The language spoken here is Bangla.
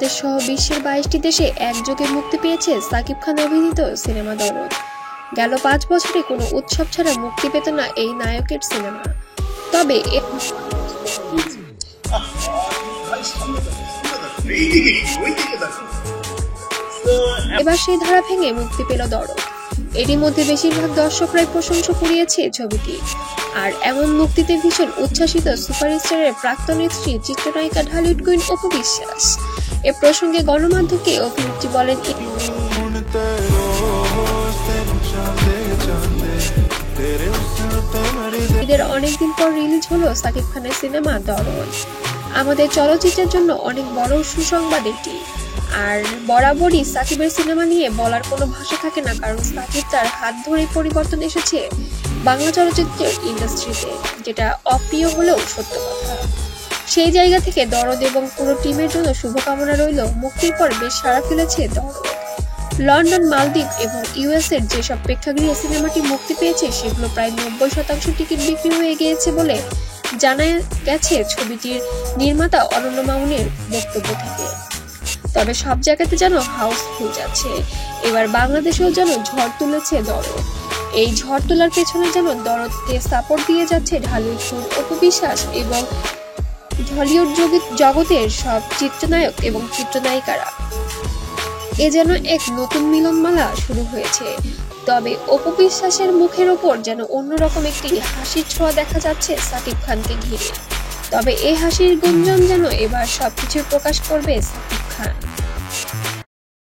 বাংলাদেশ সহ বিশ্বের 22টি দেশে একযোগে মুক্তি পেয়েছে সাকিব খান অভিনীত সিনেমা দরদ। গেল 5 বছরে কোনো উৎসব ছাড়া মুক্তি পেত না এই নায়কের সিনেমা। তবে এবার সেই ধারা ভেঙে মুক্তি পেল দরদ। এরই মধ্যে বেশিরভাগ দর্শকরাই প্রশংসা কুড়িয়েছে ছবিটি। আর এমন মুক্তিতে ভীষণ উচ্ছ্বাসিত সুপারস্টারের প্রাক্তন স্ত্রী চিত্রনায়িকা ঢালিউড কুইন অপু বিশ্বাস। এ প্রসঙ্গে গণমাধ্যমকে অভিনেত্রী বলেন, ঈদের অনেকদিন পর রিলিজ হলো সাকিব খানের সিনেমা দরদ। আমাদের চলচ্চিত্রের জন্য অনেক বড় সুসংবাদ এটি। আর বরাবরই সাকিবের সিনেমা নিয়ে বলার কোনো ভাষা থাকে না, কারণ সাকিব তার হাত ধরে পরিবর্তন এসেছে বাংলা চলচ্চিত্রের ইন্ডাস্ট্রিতে, যেটা অপ্রিয় হলেও সত্য কথা। সেই জায়গা থেকে দরদ এবং পুরো টিমের জন্য শুভকামনা রইল। মুক্তির পর বেশ সাড়া ফেলেছে দরদ। লন্ডন, মালদ্বীপ এবং ইউএসের যেসব প্রেক্ষাগৃহে সিনেমাটি মুক্তি পেয়েছে সেগুলো প্রায় 90% টিকিট বিক্রি হয়ে গিয়েছে বলে জানা গেছে ছবিটির নির্মাতা অনন্য মামুনের বক্তব্য থেকে। তবে সব জায়গাতে যেন হাউসফুল যাচ্ছে। এবার বাংলাদেশেও যেন ঝড় তুলেছে দরদ। এই ঝড় তোলার পেছনে যেন দরদকে সাপোর্ট দিয়ে যাচ্ছে ঢালিউড কুইন অপু বিশ্বাস এবং ঢালিউড জগতের সব চিত্রনায়ক এবং চিত্রনায়িকারা। এ যেন এক নতুন মিলনমালা শুরু হয়েছে। তবে অপু বিশ্বাসের মুখের ওপর যেন অন্যরকম একটি হাসির ছোঁয়া দেখা যাচ্ছে সাকিব খানকে ঘিরে। তবে এই হাসির গুঞ্জন যেন এবার সবকিছু প্রকাশ করবে সাকিব খান।